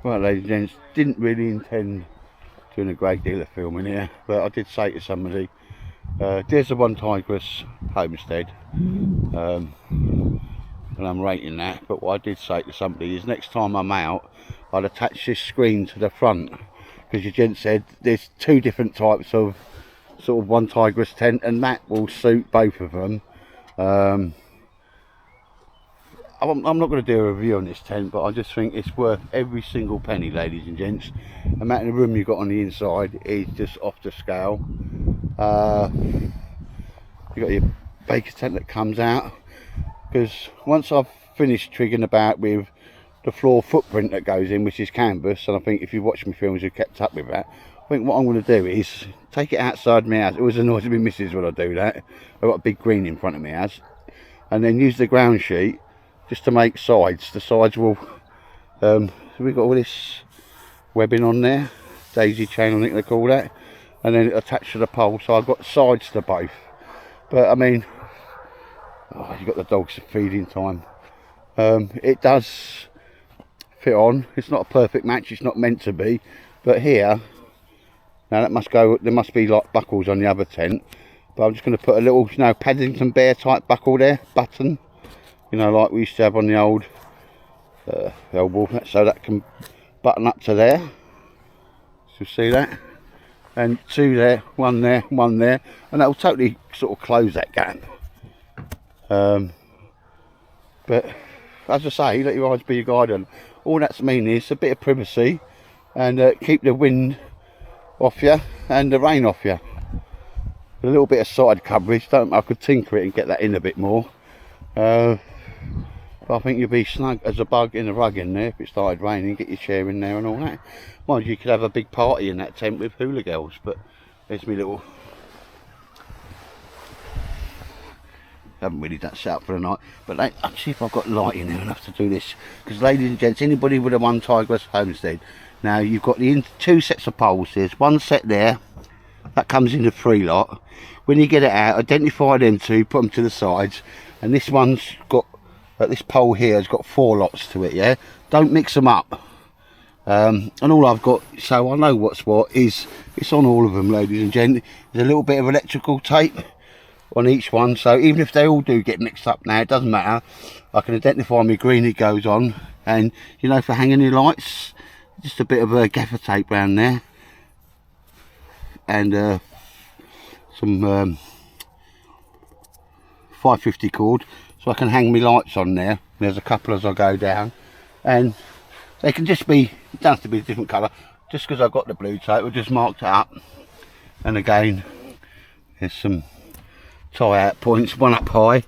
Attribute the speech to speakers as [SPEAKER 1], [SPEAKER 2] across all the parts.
[SPEAKER 1] Right, ladies and gents, didn't really intend doing a great deal of filming here, but I did say to somebody, there's the OneTigris homestead, and I'm rating that, but what I did say to somebody is next time I'm out, I'd attach this screen to the front, because your gent said there's two different types of sort of OneTigris tent, and that will suit both of them. I'm not going to do a review on this tent, but I just think it's worth every single penny, ladies and gents. The amount of room you've got on the inside is just off the scale. You've got your baker tent that comes out, because once I've finished triggering about with the floor footprint that goes in, which is canvas, and I think if you watch my films you've kept up with that, I think what I'm going to do is take it outside my house. It always annoys me missus when I do that. I've got a big green in front of my house, and then use the ground sheet just to make sides. The sides will so we've got all this webbing on there, daisy chain I think they call that, and then it attached to the pole, so I've got sides to both. But I mean, you've got the dogs at feeding time. It does fit on. It's not a perfect match, it's not meant to be, but here now that must go, there must be like buckles on the other tent, but I'm just going to put a little, you know, Paddington Bear type buckle there, button, you know, like we used to have on the old elbow, so that can button up to there. So see that, and two there, one there, one there, and that will totally sort of close that gap. But as I say, let your eyes be your guide, and all that's meaning is a bit of privacy, and keep the wind off you and the rain off you. A little bit of side coverage, I could tinker it and get that in a bit more. But I think you'll be snug as a bug in a rug in there if it started raining. Get your chair in there and all that. Mind you, could have a big party in that tent with hula girls, but there's me little, haven't really done set up for the night, but let's see if I've got light in there enough to do this, because ladies and gents, anybody with a OneTigris homestead, now you've got the two sets of poles. There's one set there that comes in the free lot. When you get it out, identify them two, put them to the sides, and this one's got this pole here has got 4 lots to it. Yeah, don't mix them up. And all I've got, so I know what's what, is it's on all of them, ladies and gents. There's a little bit of electrical tape on each one, so even if they all do get mixed up now, it doesn't matter. I can identify my green it goes on, and you know, for hanging your lights, just a bit of a gaffer tape around there, and some 550 cord, so I can hang my lights on there. There's a couple as I go down, and they can just be, it doesn't have to be a different colour, just because I've got the blue tape, we've just marked it up. And again, there's some tie out points, one up high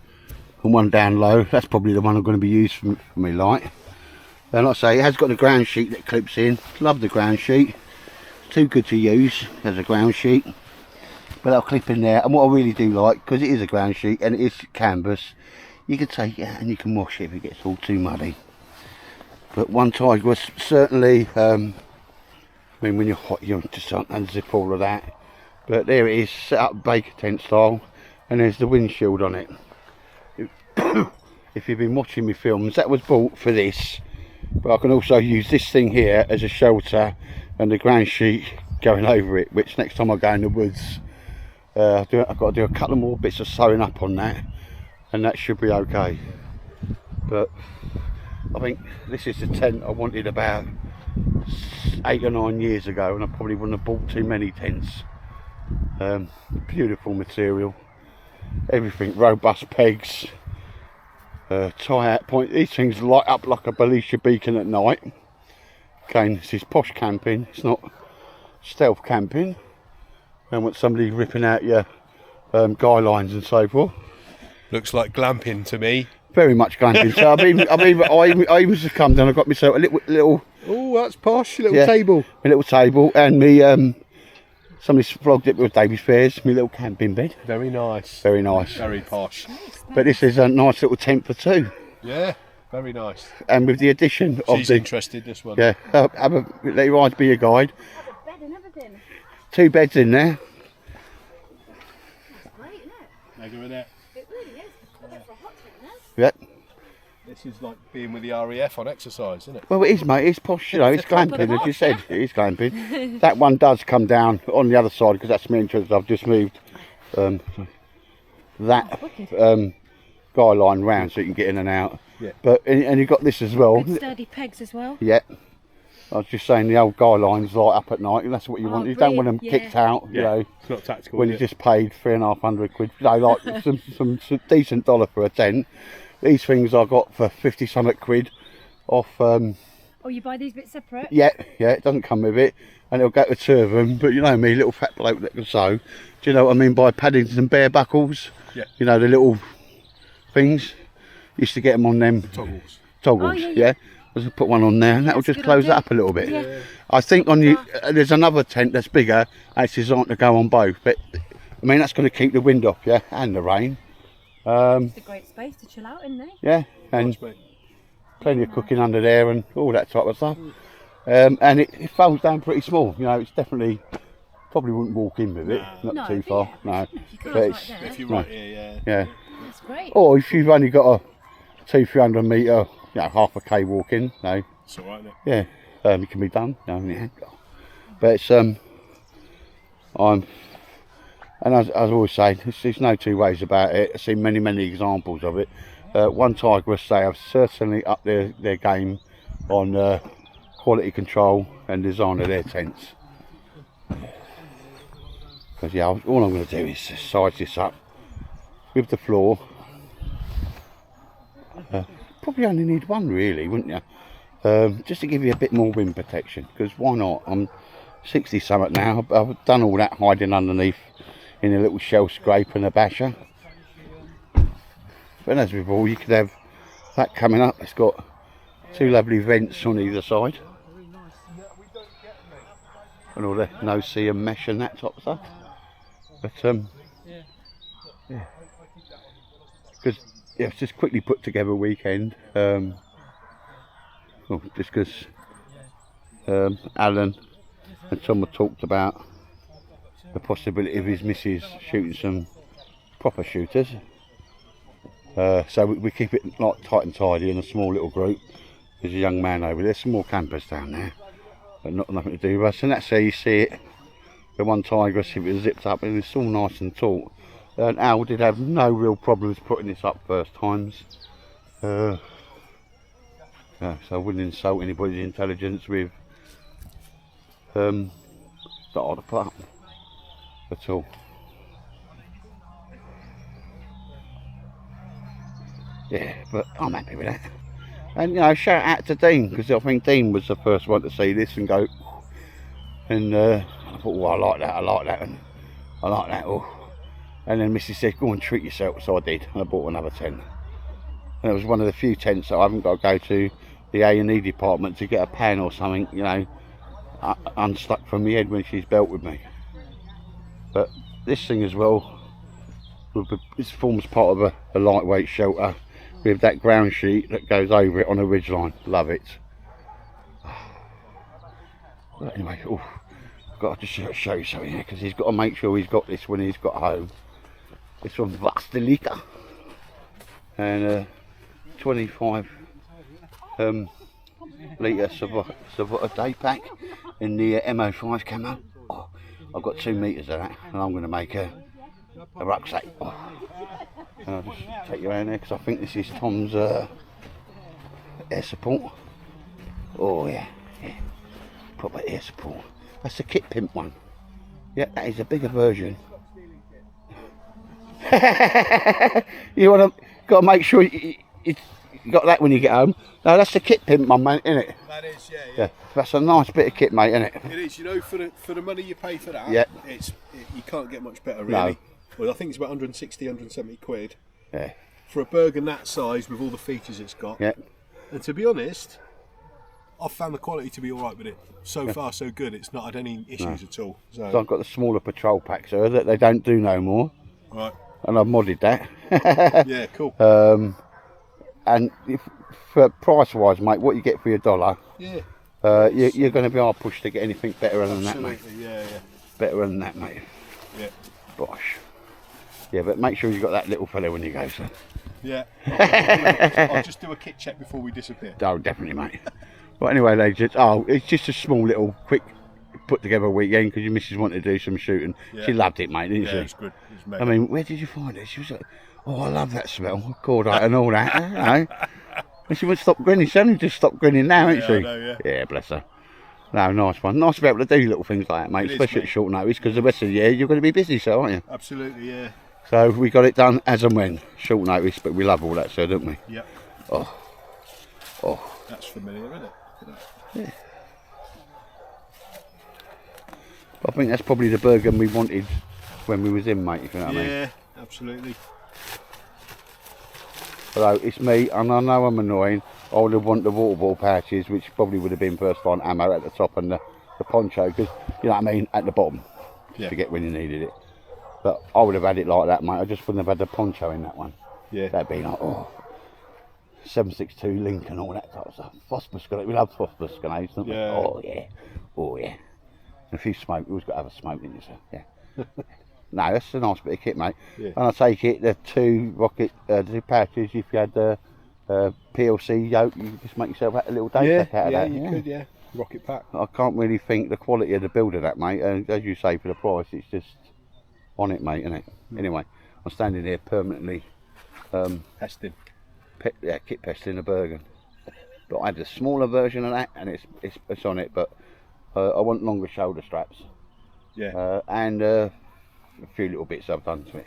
[SPEAKER 1] and one down low. That's probably the one I'm going to be using for my light. And like I say, it has got the ground sheet that clips in. Love the ground sheet, it's too good to use as a ground sheet, but that'll clip in there. And what I really do like, because it is a ground sheet and it is canvas, you can take it out and you can wash it if it gets all too muddy. But OneTigris certainly, I mean, when you're hot you just unzip all of that, but there it is, set up baker tent style, and there's the windshield on it. If you've been watching my films, that was bought for this, but I can also use this thing here as a shelter and the ground sheet going over it, which next time I go in the woods, I've got to do a couple more bits of sewing up on that, and that should be okay. But I think this is the tent I wanted about 8 or 9 years ago, and I probably wouldn't have bought too many tents. Beautiful material, everything, robust pegs, tie out point. These things light up like a Belisha beacon at night. Again, this is posh camping, it's not stealth camping. I don't want somebody ripping out your guy lines and so forth.
[SPEAKER 2] Looks like glamping to me.
[SPEAKER 1] Very much glamping. So I even just come down. I got myself a little.
[SPEAKER 2] Oh, that's posh. Little table.
[SPEAKER 1] A little table, and me. Somebody flogged it with Davy's Fairs. My little camping bed.
[SPEAKER 2] Very nice.
[SPEAKER 1] Very nice.
[SPEAKER 2] Very posh.
[SPEAKER 1] But this is a nice little tent for two.
[SPEAKER 2] Yeah. Very nice.
[SPEAKER 1] And with the addition of
[SPEAKER 2] She's interested. This one.
[SPEAKER 1] Yeah. Let your eyes be your guide.
[SPEAKER 3] Have a bed and everything.
[SPEAKER 1] 2 beds in there.
[SPEAKER 3] That's great, isn't it?
[SPEAKER 2] Mega in it.
[SPEAKER 3] It really is. That's a hot tent, isn't it?
[SPEAKER 1] Yep.
[SPEAKER 2] This is like being with the RAF on exercise, isn't it?
[SPEAKER 1] Well, it is, mate. It's posh, you know. It's glamping, as you said. It is glamping. That one does come down on the other side because that's my entrance. I've just moved that guy line round so you can get in and out.
[SPEAKER 2] Yeah.
[SPEAKER 1] But and you got this as well.
[SPEAKER 3] Good sturdy pegs as well.
[SPEAKER 1] Yeah. I was just saying the old guy lines light up at night, and that's what you want. You don't want them kicked out, you know.
[SPEAKER 2] It's not tactical.
[SPEAKER 1] When you just paid £350, you know, like some decent dollar for a tent. These things I got for 50 something quid off.
[SPEAKER 3] Oh, you buy these bits separate?
[SPEAKER 1] Yeah, it doesn't come with it, and it'll go to two of them. But you know me, little fat bloke that can sew. Do you know what I mean by Paddington bear buckles?
[SPEAKER 2] Yeah.
[SPEAKER 1] You know the little things. Used to get them on them
[SPEAKER 2] Toggles.
[SPEAKER 3] Oh, yeah.
[SPEAKER 1] I just put one on there, and that will just close it up a little bit.
[SPEAKER 3] Yeah.
[SPEAKER 1] I think on you, there's another tent that's bigger. And it's designed to go on both, but I mean that's going to keep the wind off, yeah, and the rain.
[SPEAKER 3] It's a great space to chill out in there.
[SPEAKER 1] Yeah, and plenty of cooking under there and all that type of stuff. And it folds down pretty small. You know, it's definitely probably wouldn't walk in with it, not too far. No, but it's,
[SPEAKER 2] If you're right here,
[SPEAKER 1] yeah.
[SPEAKER 3] That's great.
[SPEAKER 1] Or if you've only got a 200-300 metre, you know, half a K walk in, no.
[SPEAKER 2] it's all right, isn't it?
[SPEAKER 1] Yeah, it can be done. You know, yeah. But it's and as I always say, there's no two ways about it. I've seen many examples of it. OneTigris, they have certainly upped their game on quality control and design of their tents. Because yeah, all I'm going to do is just size this up with the floor. Probably only need one really, wouldn't you? Just to give you a bit more wind protection, because why not? I'm 60 something now. I've done all that hiding underneath in a little shell scrape and a basher. But as before, you could have that coming up. It's got two lovely vents on either side, and all the no-see and mesh and that type of stuff. But yeah, because yeah, it's just quickly put together a weekend. Well, just because Alan and Tom had talked about the possibility of his missus shooting some proper shooters. So we keep it like tight and tidy in a small little group. There's a young man over there, some more campers down there, but nothing to do with us. And that's how you see it. The OneTigris, if it was zipped up, and it's all nice and taut. And Al did have no real problems putting this up first times. So I wouldn't insult anybody's intelligence with that I'd have put up at all. Yeah, but I'm happy with that. And you know, shout out to Dean, because I think Dean was the first one to see this and go, and I thought, oh, I like that, and I like that. Oh. And then Missy said, go and treat yourself, so I did, and I bought another tent. And it was one of the few tents that I haven't got to go to the A&E department to get a pan or something, you know, unstuck from the head when she's built with me. But this thing as well, this forms part of a lightweight shelter with that ground sheet that goes over it on a ridgeline. Love it. But anyway, I've got to just show you something here, because he's got to make sure he's got this when he's got home. It's from Vastelika, and 25 litre Savota day pack in the MO5 camo. Oh, I've got 2 meters of that, and I'm going to make a rucksack. Oh. And I'll just take you around there, because I think this is Tom's air support. Oh yeah, proper air support. That's the Kit Pimp one. Yeah, that is a bigger version. You got to make sure you got that when you get home. No, that's the Kit Pimp one, mate, isn't it?
[SPEAKER 2] That is, yeah.
[SPEAKER 1] That's a nice bit of kit, mate, isn't it?
[SPEAKER 2] It is, you know, for the money you pay for that,
[SPEAKER 1] yeah.
[SPEAKER 2] You can't get much better, really.
[SPEAKER 1] No.
[SPEAKER 2] Well, I think it's about 160, 170 quid.
[SPEAKER 1] Yeah.
[SPEAKER 2] For a Bergen that size with all the features it's got.
[SPEAKER 1] Yeah.
[SPEAKER 2] And to be honest, I've found the quality to be alright with it. So far, so good. It's not had any issues at all. So
[SPEAKER 1] I've got the smaller patrol pack, sir, that they don't do no more.
[SPEAKER 2] Right.
[SPEAKER 1] And I've modded that.
[SPEAKER 2] Yeah, cool.
[SPEAKER 1] And for price-wise, mate, what you get for your dollar,
[SPEAKER 2] yeah,
[SPEAKER 1] you're going to be hard pushed to get anything better than that, mate.
[SPEAKER 2] Yeah.
[SPEAKER 1] Better than that, mate.
[SPEAKER 2] Yeah.
[SPEAKER 1] Bosh. Yeah, but make sure you've got that little fella when you go, sir.
[SPEAKER 2] Yeah. I'll just do a kit check before we disappear.
[SPEAKER 1] Oh, definitely, mate. But anyway, ladies, it's just a small little quick put together weekend because your missus wanted to do some shooting.
[SPEAKER 2] Yeah.
[SPEAKER 1] She loved it, mate, didn't she?
[SPEAKER 2] Yeah, it's good. It's mega.
[SPEAKER 1] I mean, where did you find it? She was like, oh, I love that smell, cordite and all that, you know. And she wouldn't stop grinning. She only just stopped grinning now, ain't she?
[SPEAKER 2] I know,
[SPEAKER 1] Yeah, bless her. No, nice one. Nice to be able to do little things like that, mate, especially at short notice, because the rest of the year you're going to be busy, so aren't you?
[SPEAKER 2] Absolutely, yeah.
[SPEAKER 1] So we got it done as and when, short notice, but we love all that, so don't we?
[SPEAKER 2] Yep.
[SPEAKER 1] Oh.
[SPEAKER 2] That's familiar, isn't it?
[SPEAKER 1] Yeah. I think that's probably the burger we wanted when we was in, mate, if you know what I mean.
[SPEAKER 2] Yeah, absolutely.
[SPEAKER 1] Although it's me, and I know I'm annoying, I would have wanted the water ball pouches, which probably would have been first line ammo at the top, and the poncho, because, you know what I mean, at the bottom, to get when you needed it. But I would have had it like that, mate, I just wouldn't have had the poncho in that one.
[SPEAKER 2] Yeah.
[SPEAKER 1] That'd be like, 762 Lincoln, all that type of stuff. Phosphorus grenades, we love phosphorus grenades, don't we?
[SPEAKER 2] Yeah.
[SPEAKER 1] Oh yeah. And if you smoke, you always got to have a smoke, didn't you, sir? Yeah. No, that's a nice bit of kit, mate.
[SPEAKER 2] Yeah.
[SPEAKER 1] And I take it, the two pouches, if you had the PLC yoke, you could just make yourself a little day pack out of that.
[SPEAKER 2] You could, yeah. Rocket pack.
[SPEAKER 1] I can't really think the quality of the build of that, mate. And as you say, for the price, it's just on it, mate, isn't it? Anyway, I'm standing here permanently
[SPEAKER 2] Pesting.
[SPEAKER 1] kit pesting a Bergen. But I had the smaller version of that, and it's on it. But I want longer shoulder straps.
[SPEAKER 2] Yeah.
[SPEAKER 1] And a few little bits I've done to it.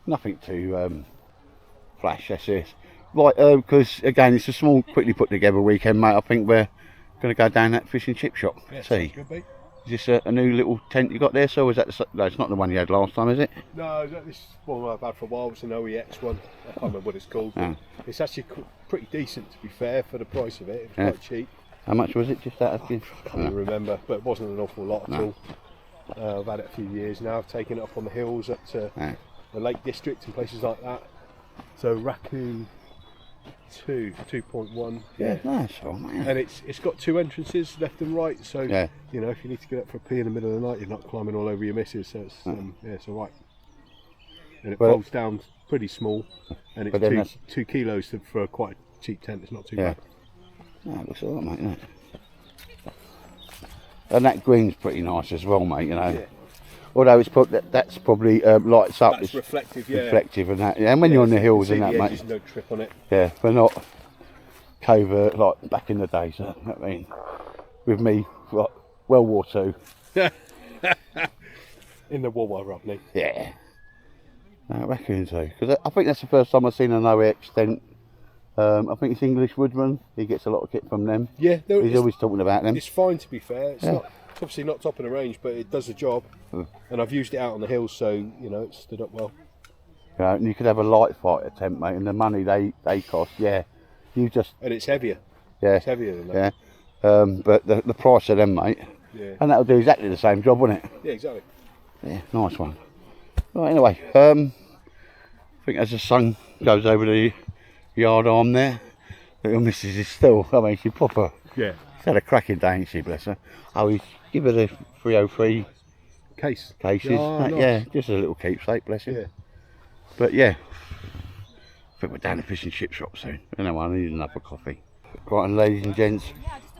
[SPEAKER 1] Nothing too flash. That's it. Right, because again, it's a small, quickly put together weekend, mate. I think we're going to go down that fish and chip shop.
[SPEAKER 2] Yeah,
[SPEAKER 1] See.
[SPEAKER 2] good, mate.
[SPEAKER 1] Is this a new little tent you got there? So is that no? It's not the one you had last time, is it?
[SPEAKER 2] No, this one I've had for a while. It's an OEX one. I can't remember what it's called.
[SPEAKER 1] Oh.
[SPEAKER 2] It's actually pretty decent, to be fair, for the price of it. It was quite cheap.
[SPEAKER 1] How much was it? Just out of
[SPEAKER 2] I can't remember, but it wasn't an awful lot at all. I've had it a few years now. I've taken it up on the hills at the Lake District and places like that. So Raccoon 2.1.
[SPEAKER 1] Yeah, nice one, man.
[SPEAKER 2] And it's got two entrances, left and right. So you know, if you need to get up for a pee in the middle of the night, you're not climbing all over your missus. So it's it's all right. And it folds down pretty small, and it's 2 kilos for quite a cheap tent. It's not too bad.
[SPEAKER 1] Yeah, it looks alright, mate, isn't it? And that green's pretty nice as well, mate, you know. Yeah. Although it's that's probably lights up.
[SPEAKER 2] That's reflective, yeah.
[SPEAKER 1] Reflective and that. Yeah, and when you're on the hills and that, mate.
[SPEAKER 2] There's no trip on it.
[SPEAKER 1] Yeah, we're not covert like back in the day, so I mean, with me, like, World War II.
[SPEAKER 2] In the war, Rodney.
[SPEAKER 1] Yeah. No, Raccoon too. Because I think that's the first time I've seen an OEX tent. I think it's English Woodman. He gets a lot of kit from them.
[SPEAKER 2] Yeah,
[SPEAKER 1] he's always talking about them.
[SPEAKER 2] It's fine, to be fair. It's obviously not top of the range, but it does the job. And I've used it out on the hills, so you know it's stood up well.
[SPEAKER 1] Yeah, and you could have a light fighter tent, mate, and the money they cost. Yeah, you just
[SPEAKER 2] and it's heavier.
[SPEAKER 1] Yeah,
[SPEAKER 2] it's heavier than that.
[SPEAKER 1] Yeah, but the price of them, mate.
[SPEAKER 2] Yeah.
[SPEAKER 1] And that'll do exactly the same job, won't it?
[SPEAKER 2] Yeah, exactly.
[SPEAKER 1] Yeah, nice one. Right, anyway, I think as the sun goes over the yard arm there, little missus is still, I mean, she's proper.
[SPEAKER 2] Yeah.
[SPEAKER 1] She's had a cracking day, ain't she, bless her. Oh, he's give her the 303
[SPEAKER 2] cases.
[SPEAKER 1] Nice. Yeah, just a little keepsake, bless him.
[SPEAKER 2] Yeah.
[SPEAKER 1] But yeah, I think we're down the fish and chip shop soon. Anyway, I need another coffee. Right, and ladies and gents,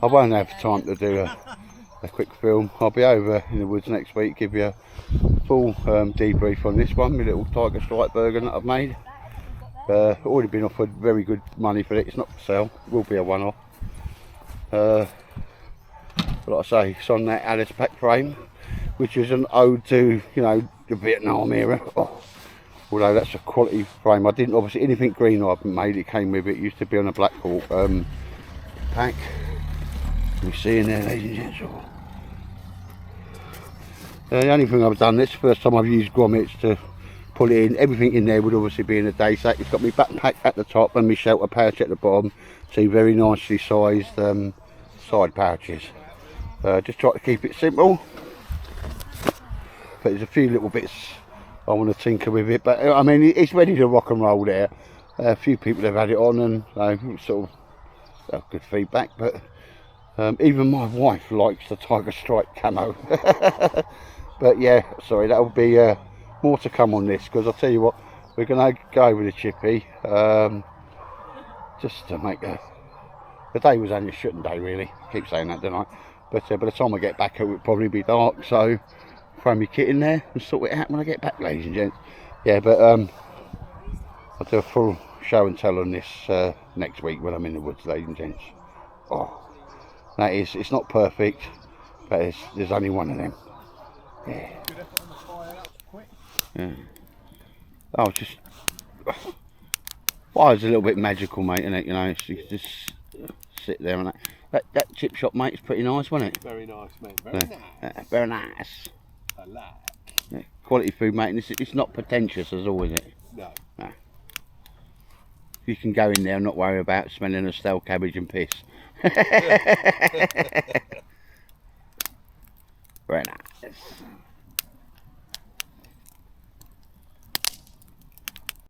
[SPEAKER 1] I won't have time to do a quick film. I'll be over in the woods next week, give you a full debrief on this one, my little Tiger Strike burger that I've made. Already been offered very good money for it. It's not for sale, it will be a one-off. But like I say, it's on that Alice pack frame, which is an ode to, you know, the Vietnam era. Although that's a quality frame. I didn't, obviously anything green I've made, it came with it. It used to be on a Black Hawk pack. You see in there, ladies and gents. The only thing I've done, this first time I've used grommets to pull it in. Everything in there would obviously be in a day sack. It's got my backpack at the top and my shelter pouch at the bottom. See, very nicely sized side pouches. Just try to keep it simple. But there's a few little bits I want to tinker with it. But I mean, it's ready to rock and roll there. A few people have had it on and sort of good feedback. But even my wife likes the Tiger Strike camo. But yeah, sorry, that'll be more to come on this, because I'll tell you what, we're going to go with a chippy, just to make the day was only a shooting day really. I keep saying that, don't I? But by the time I get back it will probably be dark, so throw my kit in there and sort it out when I get back, ladies and gents. Yeah, but I'll do a full show and tell on this next week when I'm in the woods, ladies and gents. Oh, that is, it's not perfect, but there's only one of them. Yeah. Yeah. Oh, just fire's a little bit magical, mate, isn't it? You know, you just sit there and that chip shop, mate, is pretty nice, wasn't it?
[SPEAKER 2] Very nice, mate. Very nice.
[SPEAKER 1] Very nice.
[SPEAKER 2] I like.
[SPEAKER 1] Yeah. Quality food, mate, and it's not pretentious at all, is it?
[SPEAKER 2] No.
[SPEAKER 1] No. You can go in there and not worry about smelling of stale cabbage and piss. Very nice.